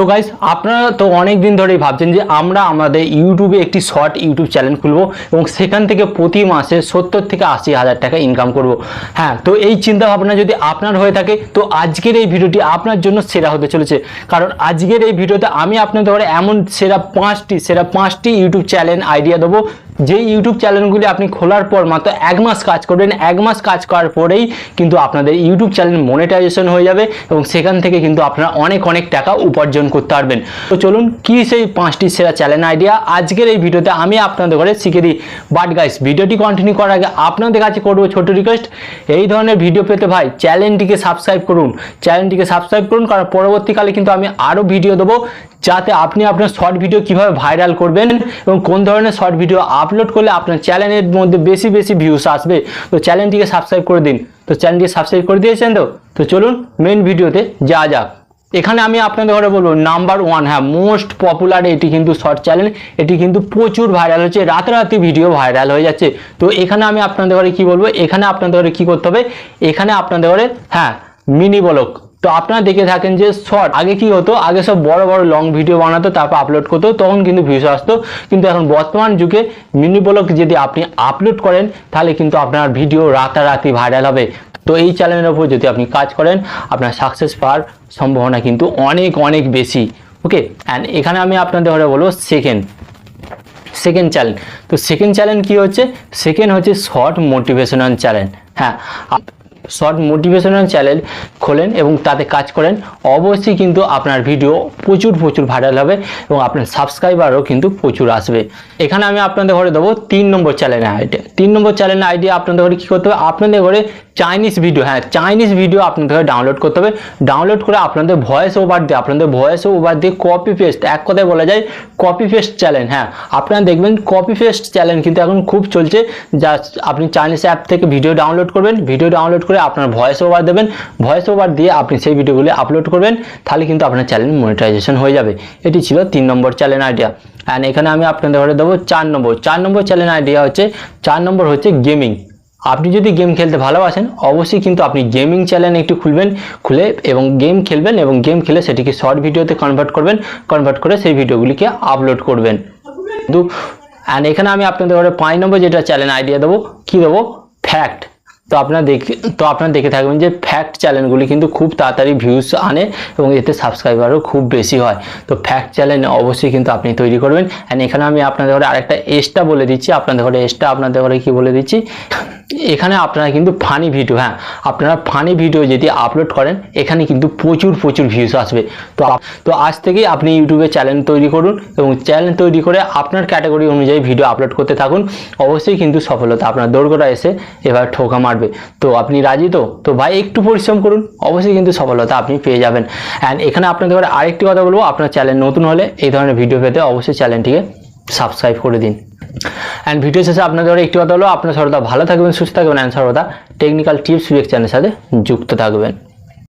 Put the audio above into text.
তো গাইস আপনারা তো অনেক দিন ধরেই ভাবছেন যে আমরা আমাদের ইউটিউবে একটি শর্ট ইউটিউব চ্যানেল খুলবো এবং সেখান থেকে প্রতি মাসে 70 থেকে 80 হাজার টাকা ইনকাম করব। হ্যাঁ, তো এই চিন্তা ভাবনা যদি আপনার হয়ে থাকে তো আজকের এই ভিডিওটি আপনার জন্য সেরা হতে চলেছে। কারণ আজকের এই ভিডিওতে আমি আপনাদের এমন সেরা পাঁচটি ইউটিউব চ্যানেল আইডিয়া দেবো, যেই ইউটিউব চ্যানেলগুলি আপনি খোলার পর মাত্র 1 মাস কাজ করবেন। 1 মাস কাজ করার পরেই কিন্তু আপনাদের ইউটিউব চ্যানেল মনিটাইজেশন হয়ে যাবে এবং সেখান থেকে কিন্তু আপনারা অনেক টাকা উপার্জন করতে পারবেন। তো চলুন কি সেই 5টি সেরা চ্যানেল আইডিয়া আজকের এই ভিডিওতে আমি আপনাদের করে শিখে দিই। বাট গাইস, ভিডিওটি কন্টিনিউ করার আগে আপনাদের কাছে করবো ছোট রিকোয়েস্ট, এই ধরনের ভিডিও পেতে ভাই চ্যানেলটিকে সাবস্ক্রাইব করুন। কারণ পরবর্তীকালে কিন্তু আমি আরও ভিডিও দেবো যাতে আপনি আপনার শর্ট ভিডিও কিভাবে ভাইরাল করবেন এবং কোন ধরনের শর্ট ভিডিও আপলোড করলে আপনার চ্যানেলের মধ্যে বেশি ভিউস আসবে। তো চ্যানেলটিকে সাবস্ক্রাইব করে দিন। তো চ্যানেলটিকে সাবস্ক্রাইব করে দিয়েছেন তো চলুন মেন ভিডিওতে যাওয়া যাক। এখানে আমি আপনাদের ঘরে বলবো নাম্বার 1, হ্যাঁ মোস্ট পপুলার এটি কিন্তু শর্ট চ্যানেল, এটি কিন্তু প্রচুর ভাইরাল হচ্ছে, রাতারাতি ভিডিও ভাইরাল হয়ে যাচ্ছে। তো এখানে আমি আপনাদের ঘরে কি বলবো, এখানে আপনাদের ঘরে কি করতে হবে, এখানে আপনাদের ঘরে হ্যাঁ মিনি ব্লগ। তো আপনারা দেখে থাকেন যে শর্ট আগে কি হতো, আগে সব বড় লং ভিডিও বানাতো তারপর আপলোড করতো, তখন কিন্তু ভিউজ আসতো। কিন্তু এখন বর্তমান যুগে মিনি ব্লগ যদি আপনি আপলোড করেন তাহলে কিন্তু আপনার ভিডিও রাতারাতি ভাইরাল হবে। তো এই চ্যানেলের উপর যদি আপনি কাজ করেন আপনার সাকসেস পাওয়ার সম্ভাবনা কিন্তু অনেক বেশি। ওকে, অ্যান্ড এখানে আমি আপনাদের ঘরে বলবো সেকেন্ড চ্যানেল। তো সেকেন্ড চ্যানেল কি হচ্ছে, সেকেন্ড হচ্ছে শর্ট মোটিভেশনাল চ্যানেল। হ্যাঁ, শর্ট মোটিভেশনাল চ্যানেল খোলেন এবং তাতে কাজ করেন, অবশ্যই কিন্তু আপনার ভিডিও প্রচুর ভাইরাল হবে এবং আপনার সাবস্ক্রাইবারও কিন্তু প্রচুর আসবে। এখানে আমি আপনাদের ঘরে দেবো 3 নম্বর চ্যানেলের আইডিয়া। 3 নম্বর চ্যানেলের আইডিয়া আপনাদের ঘরে কী করতে হবে, আপনাদের ঘরে চাইনিজ ভিডিও, হ্যাঁ চাইনিজ ভিডিও আপনাদের ঘরে ডাউনলোড করতে হবে। ডাউনলোড করে আপনাদের ভয়েস ওভার দিয়ে কপি পেস্ট, এক কথায় বলা যায় কপি পেস্ট চ্যানেল। হ্যাঁ, আপনারা দেখবেন কপি পেস্ট চ্যানেল কিন্তু এখন খুব চলছে। যা আপনি চাইনিজ অ্যাপ থেকে ভিডিও ডাউনলোড করবেন, ভিডিও ডাউনলোড করে আপনার ভয়েস ওভার দেবেন, ভয়েস ওভার দিয়ে আপনি সেই ভিডিওগুলি আপলোড করবেন, তাহলে কিন্তু আপনার চ্যানেল মনিটাইজেশন হয়ে যাবে। এটি ছিল 3 নম্বর চ্যানেল আইডিয়া। অ্যান্ড এখানে আমি আপনাদের ঘরে দেবো 4 নম্বর চ্যানেল আইডিয়া হচ্ছে 4 নম্বর হচ্ছে গেমিং। আপনি যদি গেম খেলতে ভালোবাসেন অবশ্যই কিন্তু আপনি গেমিং চ্যানেল একটু খুলে এবং গেম খেলবেন এবং গেম খেলে সেটিকে শর্ট ভিডিওতে কনভার্ট করে সেই ভিডিওগুলিকে আপলোড করবেন। অ্যান্ড এখানে আমি আপনাদের ঘরে 5 নম্বর যেটা চ্যানেল আইডিয়া দেবো, কি দেবো, ফ্যাক্ট। তো আপনারা দেখে থাকবেন যে ফ্যাক্ট চ্যানেলগুলি কিন্তু খুব তাড়াতাড়ি ভিউজ আনে এবং এতে সাবস্ক্রাইবারও খুব বেশি হয়। তো ফ্যাক্ট চ্যানেল অবশ্যই কিন্তু আপনি তৈরি করবেন। অ্যান্ড এখানে আমি আপনাদের ঘরে আরেকটা এসটা বলে দিচ্ছি, আপনাদের ঘরে কি বলে দিচ্ছি, এখানে আপনারা কিন্তু ফানি ভিডিও, হ্যাঁ আপনারা ফানি ভিডিও যদি আপলোড করেন এখানে কিন্তু প্রচুর ভিউজ আসবে। তো আজ থেকেই আপনি ইউটিউবে চ্যানেল তৈরি করুন এবং চ্যানেল তৈরি করে আপনার ক্যাটাগরি অনুযায়ী ভিডিও আপলোড করতে থাকুন। অবশ্যই কিন্তু সফলতা আপনার দোরগোড়া এসে এবার ঠোকা মারবে। তো আপনি রাজি তো ভাই একটু পরিশ্রম করুন, অবশ্যই কিন্তু সফলতা আপনি পেয়ে যাবেন। অ্যান্ড এখানে আপনাদের ঘরে আরেকটি কথা বলবো, আপনার চ্যানেল নতুন হলে এই ধরনের ভিডিও পেতে অবশ্যই চ্যানেলটিকে সাবস্ক্রাইব করে দিন। অ্যান্ড ভিডিও শেষে আপনাদের একটি কথা হলো, আপনার সর্বদা ভালো থাকবেন, সুস্থ থাকবেন, অ্যান্ড সর্বদা টেকনিক্যাল টিপস চ্যানেলের সাথে যুক্ত থাকবেন।